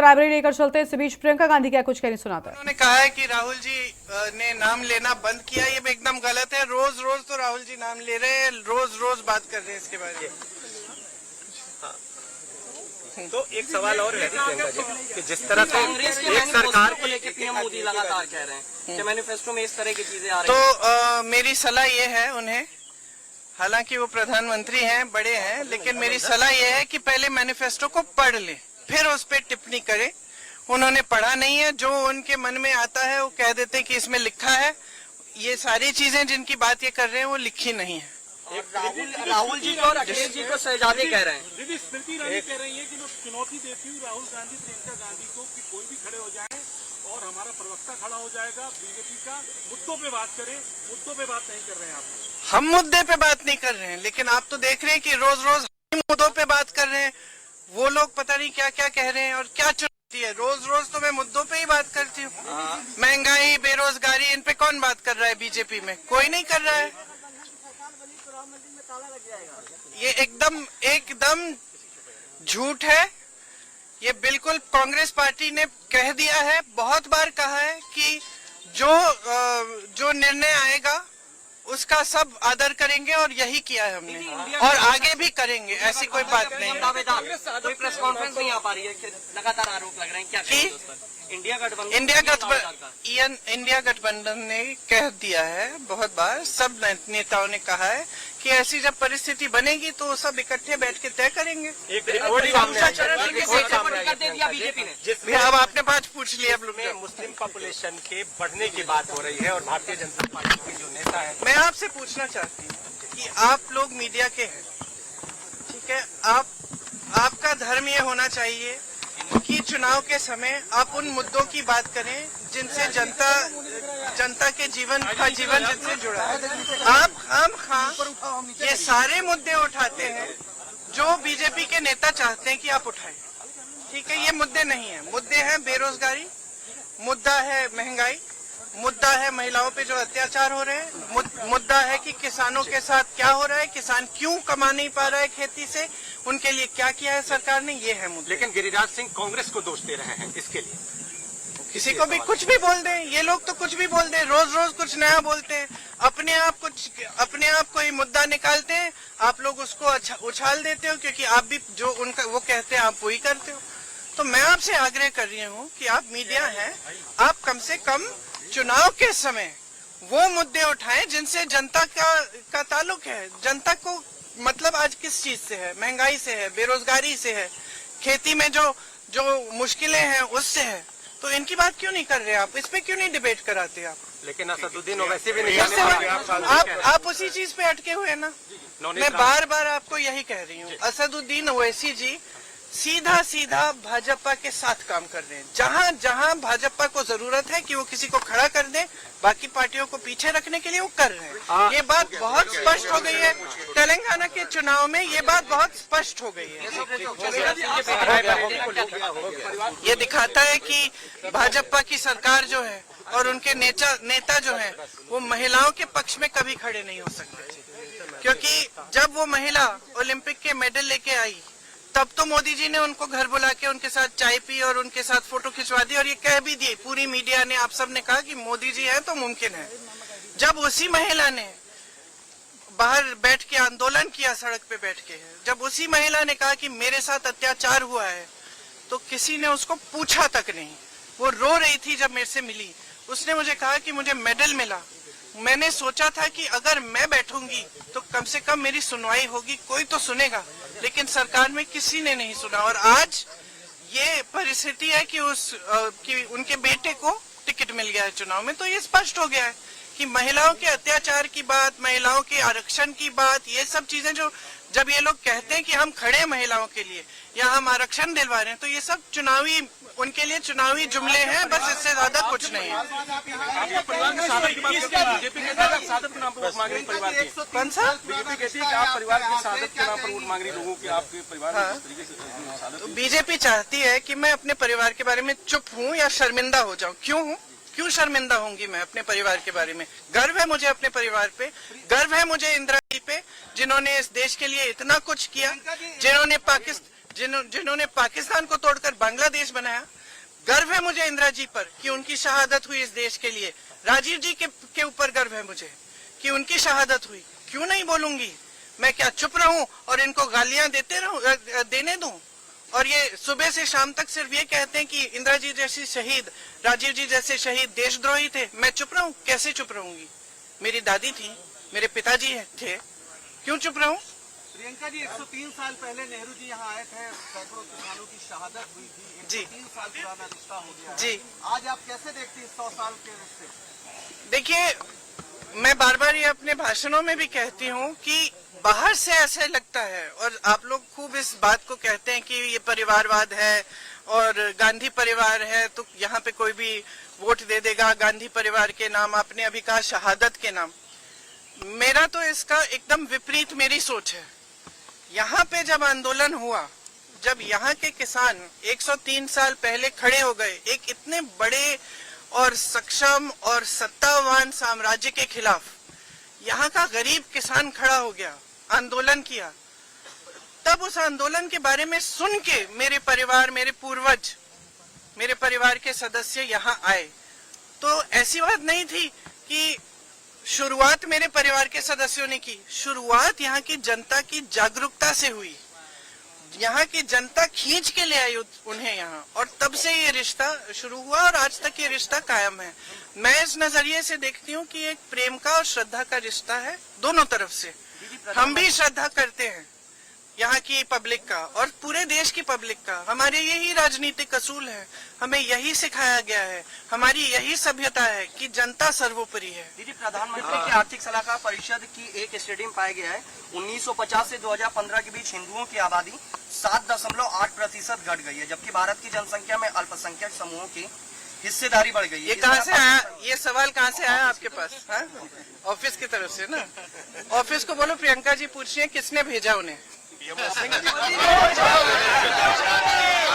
रायबरेली लेकर चलते हैं। इस बीच प्रियंका गांधी क्या कुछ कहनी सुनाता है। उन्होंने कहा है कि राहुल जी ने नाम लेना बंद किया, ये एकदम गलत है। रोज रोज तो राहुल जी नाम ले रहे हैं, रोज रोज बात कर रहे हैं इसके बारे में। तो एक सवाल और है प्रियंका जी कि जिस तरह से एक सरकार को लेकर पीएम मोदी लगातार कह रहे हैं कि मैनिफेस्टो में इस तरह की चीजें आ रही हैं, तो मेरी सलाह ये है उन्हें, हालांकि वो प्रधानमंत्री हैं, बड़े हैं, लेकिन मेरी सलाह ये है कि पहले मैनिफेस्टो को पढ़ ले, फिर उस पर टिप्पणी करें। उन्होंने पढ़ा नहीं है, जो उनके मन में आता है वो कह देते हैं कि इसमें लिखा है। ये सारी चीजें जिनकी बात ये कर रहे हैं वो लिखी नहीं है। राहुल जी और अखिलेश जी को शहजादे कह रहे हैं। दीदी स्मृति ईरानी कह रही है कि मैं चुनौती देती हूँ राहुल गांधी, प्रियंका गांधी को कि कोई भी खड़े हो जाए और हमारा प्रवक्ता खड़ा हो जाएगा, बीजेपी का मुद्दों पे बात करें। मुद्दों पे बात नहीं कर रहे हैं आप। हम मुद्दे पे बात नहीं कर रहे हैं, लेकिन आप तो देख रहे हैं कि रोज रोज मुद्दों पे बात कर रहे हैं। वो लोग पता नहीं क्या क्या कह रहे हैं और क्या चुनौती है। रोज रोज तो मैं मुद्दों पे ही बात करती हूँ। महंगाई, बेरोजगारी, इन पे कौन बात कर रहा है? बीजेपी में कोई नहीं कर रहा है। ये एकदम झूठ है। ये बिल्कुल कांग्रेस पार्टी ने कह दिया है, बहुत बार कहा है कि जो निर्णय आएगा उसका सब आदर करेंगे, और यही किया है हमने और आगे भी करेंगे। ऐसी कोई बात नहीं है। कोई प्रेस कॉन्फ्रेंस नहीं आ पा रही है, लगातार आरोप लग रहे हैं। क्या इंडिया गठबंधन ने कह दिया है बहुत बार, सब नेताओं ने कहा है कि ऐसी जब परिस्थिति बनेगी तो सब इकट्ठे बैठ के तय करेंगे। भैया अब आपने बात पूछ लिया। अब लोग मुस्लिम पॉपुलेशन के बढ़ने की बात हो रही है और भारतीय जनता पार्टी के जो नेता है, मैं आपसे पूछना चाहती हूँ कि आप लोग मीडिया के हैं, ठीक है, आपका धर्म ये होना चाहिए कि चुनाव के समय आप उन मुद्दों की बात करें जिनसे जनता के जीवन जिनसे जुड़ा है। आप ये सारे मुद्दे उठाते हैं जो बीजेपी के नेता चाहते हैं कि आप उठाएं, ठीक है। ये मुद्दे नहीं है। मुद्दे हैं बेरोजगारी, मुद्दा है महंगाई, मुद्दा है महिलाओं पे जो अत्याचार हो रहे हैं, मुद्दा है कि किसानों के साथ क्या हो रहा है, किसान क्यों कमा नहीं पा रहा है खेती से, उनके लिए क्या किया है सरकार ने, ये है मुद्दा। लेकिन गिरिराज सिंह कांग्रेस को दोष दे रहे हैं इसके लिए। किसी को भी कुछ भी बोल दें, ये लोग तो कुछ भी बोल दें, रोज रोज कुछ नया बोलते हैं, अपने आप कोई मुद्दा निकालते हैं, आप लोग उसको उछाल देते हो, क्योंकि आप भी जो उनका वो कहते हैं आप वही करते हो। तो मैं आपसे आग्रह कर रही हूँ कि आप मीडिया हैं, आप कम से कम चुनाव के समय वो मुद्दे उठाएं जिनसे जनता का ताल्लुक है। जनता को मतलब आज किस चीज से है? महंगाई से है, बेरोजगारी से है, खेती में जो मुश्किलें हैं उससे है। तो इनकी बात क्यों नहीं कर रहे आप? इस पे क्यों नहीं डिबेट कराते आप? लेकिन असदुद्दीन ओवैसी भी नहीं, आप उसी चीज पे अटके हुए हैं ना। मैं बार बार आपको यही कह रही हूँ, असदुद्दीन ओवैसी जी सीधा भाजपा के साथ काम कर रहे हैं। जहां भाजपा को जरूरत है कि वो किसी को खड़ा कर दे, बाकी पार्टियों को पीछे रखने के लिए वो कर रहे हैं। ये बात बहुत स्पष्ट हो गई है। तेलंगाना के चुनाव में ये बात बहुत स्पष्ट हो गई है। ये दिखाता है कि भाजपा की सरकार जो है और उनके नेता जो है वो महिलाओं के पक्ष में कभी खड़े नहीं हो सकते, क्योंकि जब वो महिला ओलंपिक के मेडल लेके आई तब तो मोदी जी ने उनको घर बुला के उनके साथ चाय पी और उनके साथ फोटो खिंचवा दी, और ये कह भी दिए, पूरी मीडिया ने, आप सब ने कहा कि मोदी जी हैं तो मुमकिन है। जब उसी महिला ने बाहर बैठ के आंदोलन किया, सड़क पे बैठ के, जब उसी महिला ने कहा कि मेरे साथ अत्याचार हुआ है, तो किसी ने उसको पूछा तक नहीं। वो रो रही थी जब मेरे से मिली, उसने मुझे कहा कि मुझे मेडल मिला। मैंने सोचा था कि अगर मैं बैठूंगी तो कम से कम मेरी सुनवाई होगी, कोई तो सुनेगा, लेकिन सरकार में किसी ने नहीं सुना। और आज ये परिस्थिति है कि कि उनके बेटे को टिकट मिल गया है चुनाव में। तो ये स्पष्ट हो गया है कि महिलाओं के अत्याचार की बात, महिलाओं के आरक्षण की बात, ये सब चीजें जो जब ये लोग कहते हैं कि हम खड़े हैं महिलाओं के लिए या हम आरक्षण दिलवा रहे हैं, तो ये सब उनके लिए चुनावी जुमले हैं, बस इससे ज्यादा कुछ नहीं है। कौन सा? बीजेपी कहती है कि आप परिवार की शहादत के नाम पर वोट मांग रही लोगों की, आपके परिवार में इस तरीके से। तो बीजेपी चाहती है कि मैं अपने परिवार के बारे में चुप हूँ या शर्मिंदा हो जाऊँ। क्यों शर्मिंदा होंगी मैं अपने परिवार के बारे में? गर्व है मुझे अपने परिवार पे, गर्व है मुझे इंदिरा जी पे, जिन्होंने इस देश के लिए इतना कुछ किया, जिन्होंने जिन्होंने पाकिस्तान को तोड़कर बांग्लादेश बनाया। गर्व है मुझे इंदिरा जी पर कि उनकी शहादत हुई इस देश के लिए। राजीव जी के ऊपर गर्व है मुझे कि उनकी शहादत हुई। क्यों नहीं बोलूंगी? मैं क्या चुप रहूं और इनको गालियां देने दूं? और ये सुबह से शाम तक सिर्फ ये कहते हैं कि इंदिरा जी जैसी शहीद, राजीव जी जैसे शहीद देशद्रोही थे। मैं चुप रहूं? कैसे चुप रहूंगी? मेरी दादी थी, मेरे पिताजी थे, क्यों चुप रहूं? प्रियंका जी, 103 साल पहले नेहरू जी यहाँ आए थे, सैकड़ों किसानों की शहादत हुई थी। जी। 103 साल पुराना रिश्ता हो गया है। जी। आज आप कैसे देखती हैं 100 साल के रिश्ते? देखिए, मैं बार बार ये अपने भाषणों में भी कहती हूँ कि बाहर से ऐसे लगता है, और आप लोग खूब इस बात को कहते हैं कि ये परिवारवाद है और गांधी परिवार है तो यहाँ पे कोई भी वोट दे देगा गांधी परिवार के नाम। आपने अभी कहा शहादत के नाम। मेरा तो इसका एकदम विपरीत मेरी सोच है। यहाँ पे जब आंदोलन हुआ, जब यहाँ के किसान 103 साल पहले खड़े हो गए एक इतने बड़े और सक्षम और सत्तावान साम्राज्य के खिलाफ, यहाँ का गरीब किसान खड़ा हो गया, आंदोलन किया। तब उस आंदोलन के बारे में सुन के मेरे परिवार, मेरे पूर्वज, मेरे परिवार के सदस्य यहाँ आए। तो ऐसी बात नहीं थी कि शुरुआत मेरे परिवार के सदस्यों ने की, शुरुआत यहाँ की जनता की जागरूकता से हुई। यहाँ की जनता खींच के ले आई उन्हें यहाँ, और तब से ये रिश्ता शुरू हुआ और आज तक ये रिश्ता कायम है। मैं इस नजरिए से देखती हूँ कि एक प्रेम का और श्रद्धा का रिश्ता है दोनों तरफ से। हम भी श्रद्धा करते हैं यहाँ की पब्लिक का और पूरे देश की पब्लिक का। हमारे यही राजनीतिक असूल है, हमें यही सिखाया गया है, हमारी यही सभ्यता है कि जनता सर्वोपरि है। दीदी, प्रधानमंत्री की आर्थिक सलाहकार परिषद की एक स्टडी में पाया गया है 1950 से 2015 के बीच हिंदुओं की आबादी 7.8% घट गई है, जबकि भारत की जनसंख्या में अल्पसंख्यक समूहों की हिस्सेदारी बढ़ गई है। ये कहाँ से आया? ये सवाल कहाँ से आया आपके पास? ऑफिस की तरफ से ना? ऑफिस को बोलो प्रियंका जी पूछिए किसने भेजा उन्हें।